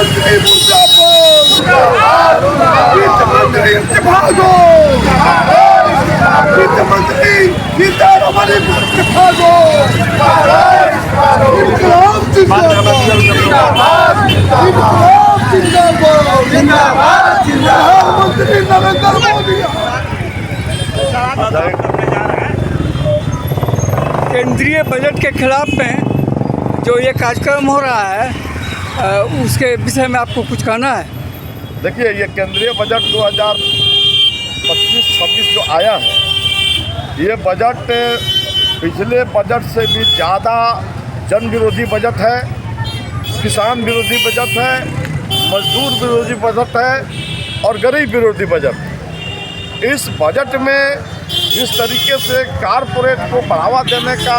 मंत्री मुर्दाबाद, वित्त मंत्री इस्तीफा, वित्त मंत्री सीतारमण इस्तीफा दो, इंकलाब जिंदाबाद, इंकलाब जिंदाबाद, प्रधानमंत्री नरेंद्र मोदी। केंद्रीय बजट के खिलाफ में जो ये कार्यक्रम हो रहा है उसके विषय में आपको कुछ कहना है? देखिए, ये केंद्रीय बजट 2025-26 जो आया है, ये बजट पिछले बजट से भी ज़्यादा जन विरोधी बजट है, किसान विरोधी बजट है, मजदूर विरोधी बजट है और गरीब विरोधी बजट। इस बजट में जिस तरीके से कारपोरेट को बढ़ावा देने का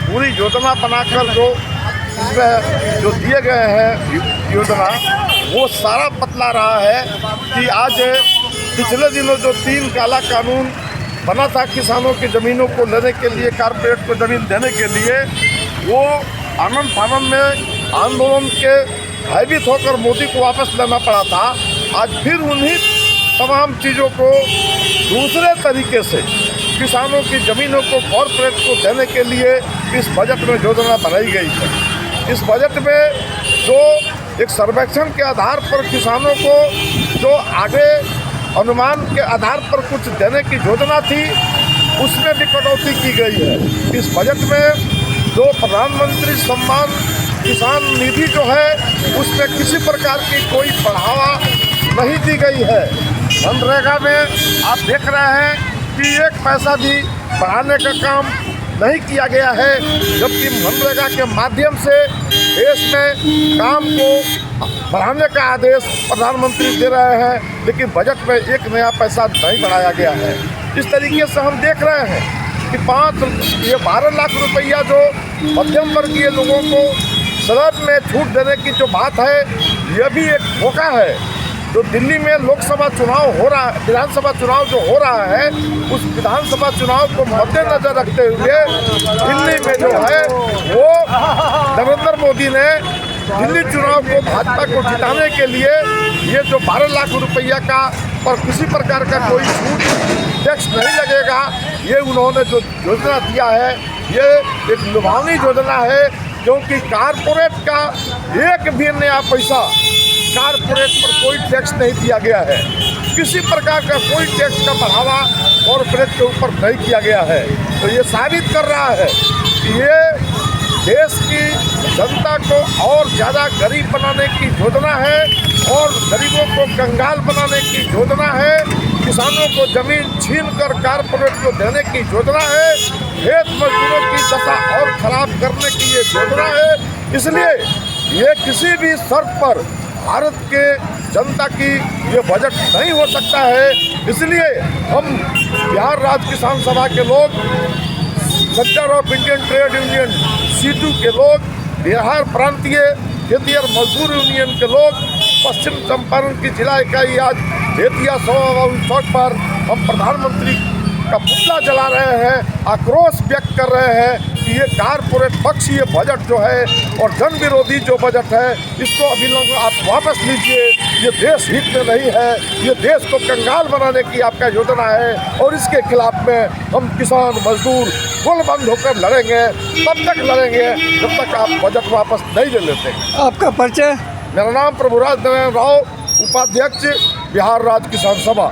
पूरी योजना बनाकर इसमें जो दिए गए हैं योजना, वो सारा बतला रहा है कि आज पिछले दिनों जो 3 काला कानून बना था किसानों की ज़मीनों को लेने के लिए, कारपोरेट को ज़मीन देने के लिए, वो आनंद फानंद में आंदोलन के भयभीत होकर मोदी को वापस लेना पड़ा था। आज फिर उन्हीं तमाम चीज़ों को दूसरे तरीके से किसानों की ज़मीनों को कॉरपोरेट को देने के लिए इस बजट में योजना बनाई गई है। इस बजट में जो एक सर्वेक्षण के आधार पर किसानों को जो आगे अनुमान के आधार पर कुछ देने की योजना थी, उसमें भी कटौती की गई है। इस बजट में जो प्रधानमंत्री सम्मान किसान निधि जो है, उसमें किसी प्रकार की कोई बढ़ावा नहीं दी गई है। मनरेगा में आप देख रहे हैं कि 1 पैसा भी बढ़ाने का काम नहीं किया गया है, जबकि मनरेगा के माध्यम से देश में काम को बढ़ाने का आदेश प्रधानमंत्री दे रहे हैं, लेकिन बजट में 1 नया पैसा नहीं बढ़ाया गया है। इस तरीके से हम देख रहे हैं कि 12 लाख रुपया जो मध्यम वर्गीय लोगों को स्लैब में छूट देने की जो बात है, यह भी एक धोखा है। जो दिल्ली में लोकसभा चुनाव हो रहा है, विधानसभा चुनाव जो हो रहा है, उस विधानसभा चुनाव को मद्देनजर रखते हुए दिल्ली में जो है वो नरेंद्र मोदी ने दिल्ली चुनाव को भाजपा को जिताने के लिए ये जो 12 लाख रुपया का पर किसी प्रकार का कोई छूट टैक्स नहीं लगेगा, ये उन्होंने जो योजना दिया है, ये एक लुभावनी योजना है, क्योंकि कारपोरेट का 1 भी नया पैसा कारपोरेट पर कोई टैक्स नहीं दिया गया है। किसी प्रकार का कोई टैक्स का बढ़ावा कॉरपोरेट के ऊपर नहीं किया गया है। तो ये साबित कर रहा है कि ये देश की जनता को और ज़्यादा गरीब बनाने की योजना है और गरीबों को कंगाल बनाने की योजना है। किसानों को ज़मीन छीनकर कारपोरेट को देने की योजना है। खेत मजदूरों की दशा और ख़राब करने की ये योजना है। इसलिए ये किसी भी शर्त पर भारत के जनता की ये बजट नहीं हो सकता है। इसलिए हम बिहार राज्य किसान सभा के लोग, sector of Indian trade union CITU के लोग, बिहार प्रांतीय खेती और मजदूर यूनियन के लोग, पश्चिम चंपारण की जिला इकाई आज बेतिया चौक पर हम प्रधानमंत्री का पुतला जला रहे हैं, आक्रोश व्यक्त कर रहे हैं कि ये कारपोरेट पक्ष ये बजट जो है और जन विरोधी जो बजट है, इसको अभी लोग आप वापस लीजिए। ये देश हित में नहीं है, ये देश को कंगाल बनाने की आपका योजना है और इसके खिलाफ में हम किसान मजदूर गोलबंद होकर लड़ेंगे। तब तक लड़ेंगे जब तक आप बजट वापस नहीं ले लेते। आपका परिचय? मेरा नाम प्रभुराज नारायण राव, उपाध्यक्ष बिहार राज्य किसान सभा।